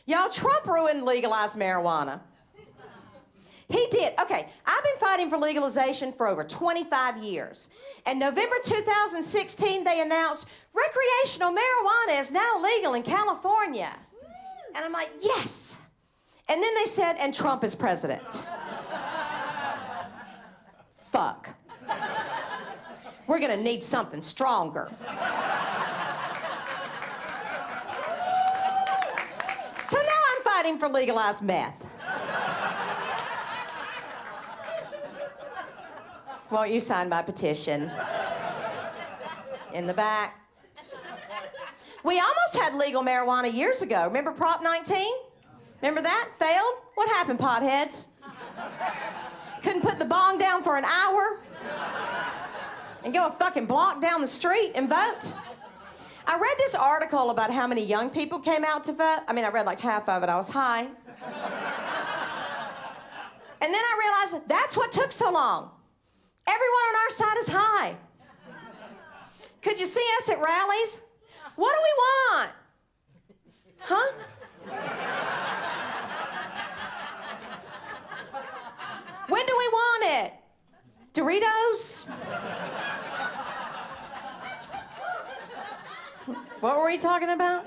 Y'all, Trump ruined legalized marijuana. He did. Okay, I've been fighting for legalization for over 25 years. And November 2016, they announced recreational marijuana is now legal in California. And I'm like, yes. And then they said, and Trump is president. Fuck. We're gonna need something stronger. So now I'm fighting for legalized meth. Won't you sign my petition? In the back. We almost had legal marijuana years ago. Remember Prop 19? Remember that? Failed? What happened, potheads? Couldn't put the bong down for an hour? And go a fucking block down the street and vote? I read this article about how many young people came out to vote. I mean, I read like half of it. I was high. And then I realized that's what took so long. Everyone on our side is high. Could you see us at rallies? What do we want? Huh? When do we want it? Doritos? What were we talking about?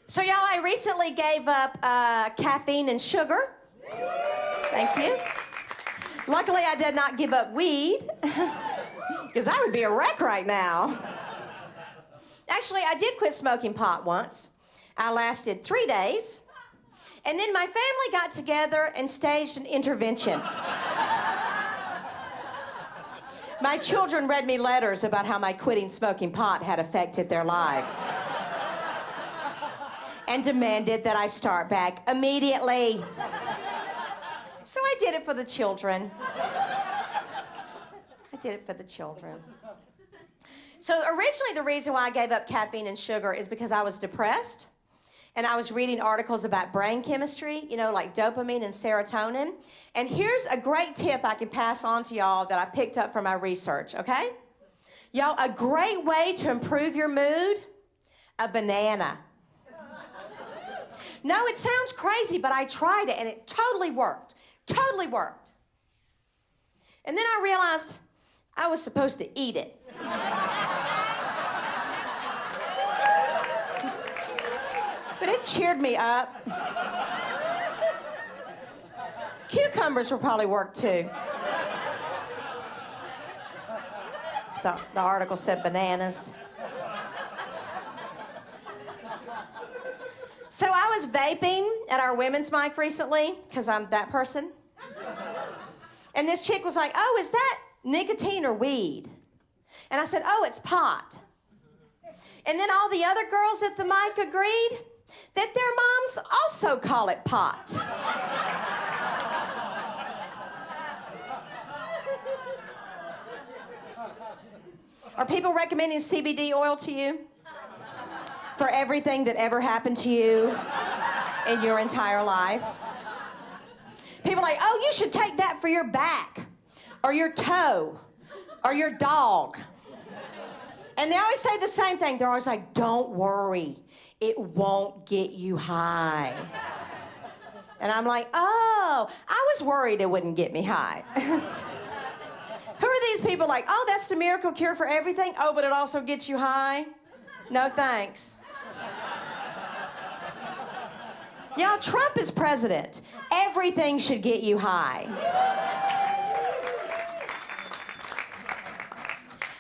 So y'all, I recently gave up caffeine and sugar. Thank you. Luckily, I did not give up weed, because I would be a wreck right now. Actually, I did quit smoking pot once. I lasted 3 days, and then my family got together and staged an intervention. My children read me letters about how my quitting smoking pot had affected their lives, and demanded that I start back immediately. So I did it for the children. I did it for the children. So originally the reason why I gave up caffeine and sugar is because I was depressed, and I was reading articles about brain chemistry, you know, like dopamine and serotonin. And here's a great tip I can pass on to y'all that I picked up from my research, okay? Y'all, a great way to improve your mood, a banana. No, it sounds crazy, but I tried it and it totally worked. Totally worked. And then I realized I was supposed to eat it. But it cheered me up. Cucumbers will probably work too. The article said bananas. So I was vaping at our women's mic recently, because I'm that person. And this chick was like, oh, is that nicotine or weed? And I said, oh, it's pot. And then all the other girls at the mic agreed that their moms also call it pot. Are people recommending CBD oil to you? For everything that ever happened to you in your entire life? People are like, oh, you should take that for your back, or your toe, or your dog. And they always say the same thing. They're always like, don't worry, it won't get you high. And I'm like, oh, I was worried it wouldn't get me high. Who are these people like, oh, that's the miracle cure for everything? Oh, but it also gets you high? No thanks. Y'all, Trump is president. Everything should get you high.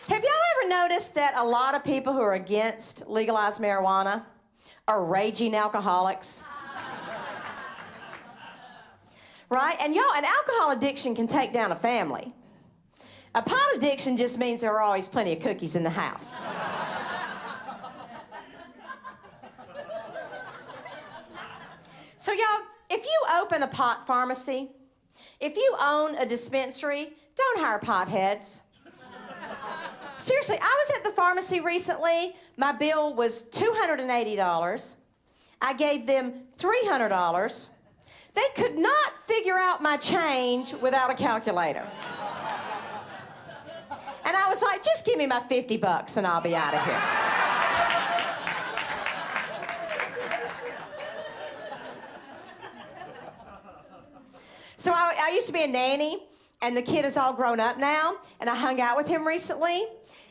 Have y'all ever noticed that a lot of people who are against legalized marijuana are raging alcoholics? Right? And y'all, an alcohol addiction can take down a family. A pot addiction just means there are always plenty of cookies in the house. So y'all, if you open a pot pharmacy, if you own a dispensary, don't hire potheads. Seriously, I was at the pharmacy recently. My bill was $280. I gave them $300. They could not figure out my change without a calculator. And I was like, just give me my $50 and I'll be out of here. I used to be a nanny, and the kid is all grown up now, and I hung out with him recently.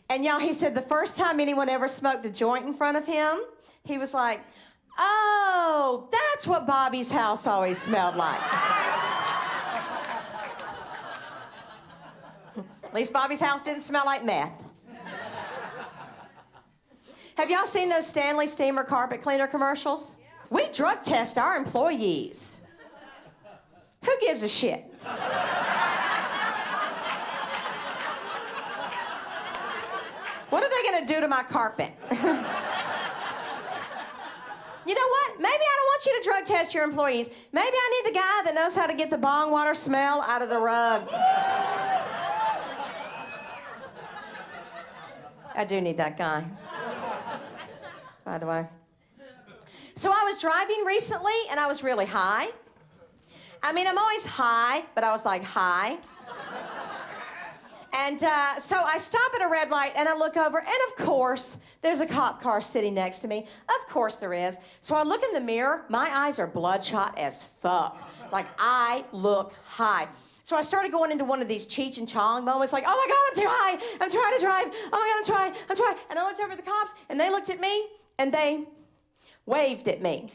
And y'all, he said the first time anyone ever smoked a joint in front of him, he was like, oh, that's what Bobbie's house always smelled like. At least Bobbie's house didn't smell like meth. Have y'all seen those Stanley Steamer carpet cleaner commercials? We drug test our employees. Who gives a shit? What are they gonna do to my carpet? You know what? Maybe I don't want you to drug test your employees. Maybe I need the guy that knows how to get the bong water smell out of the rug. I do need that guy, by the way. So I was driving recently, and I was really high. I mean, I'm always high, but I was like high. And so I stop at a red light, and I look over, and of course, there's a cop car sitting next to me. Of course there is. So I look in the mirror. My eyes are bloodshot as fuck. Like, I look high. So I started going into one of these Cheech and Chong moments, like, oh my God, I'm too high. I'm trying to drive. Oh my God, I'm trying. And I looked over at the cops, and they looked at me, and they waved at me.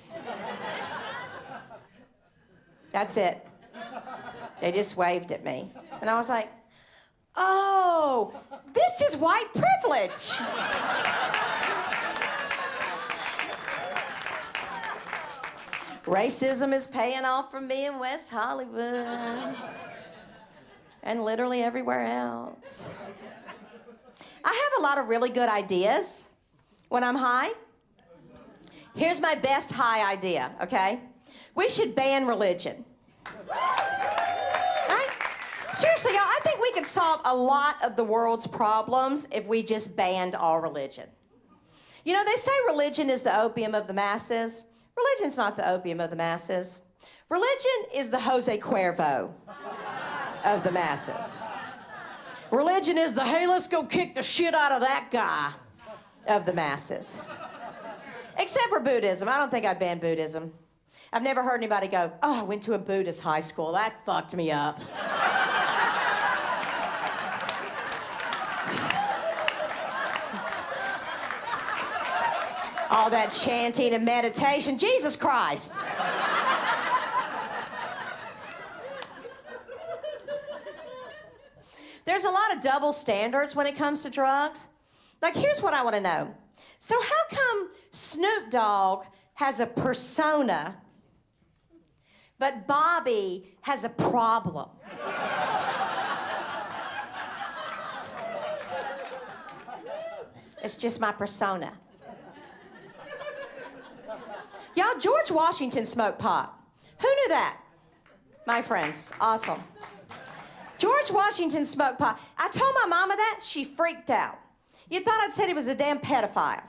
That's it. They just waved at me. And I was like, oh, this is white privilege. Racism is paying off for me in West Hollywood and literally everywhere else. I have a lot of really good ideas when I'm high. Here's my best high idea, okay? We should ban religion. Right? Seriously, y'all, I think we could solve a lot of the world's problems if we just banned all religion. You know, they say religion is the opium of the masses. Religion's not the opium of the masses. Religion is the Jose Cuervo of the masses. Religion is the, hey, let's go kick the shit out of that guy of the masses. Except for Buddhism. I don't think I'd ban Buddhism. I've never heard anybody go, oh, I went to a Buddhist high school. That fucked me up. All that chanting and meditation. Jesus Christ. There's a lot of double standards when it comes to drugs. Like, here's what I want to know. So how come Snoop Dogg has a persona, but Bobbie has a problem? It's just my persona. Y'all, George Washington smoked pot. Who knew that? My friends. Awesome. George Washington smoked pot. I told my mama that. She freaked out. You thought I'd said he was a damn pedophile.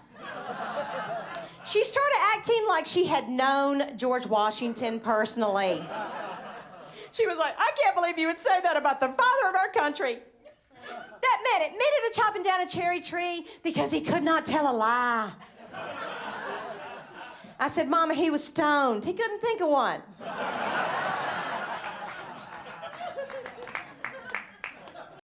She started acting like she had known George Washington personally. She was like, I can't believe you would say that about the father of our country. That man admitted to chopping down a cherry tree because he could not tell a lie. I said, Mama, he was stoned. He couldn't think of one.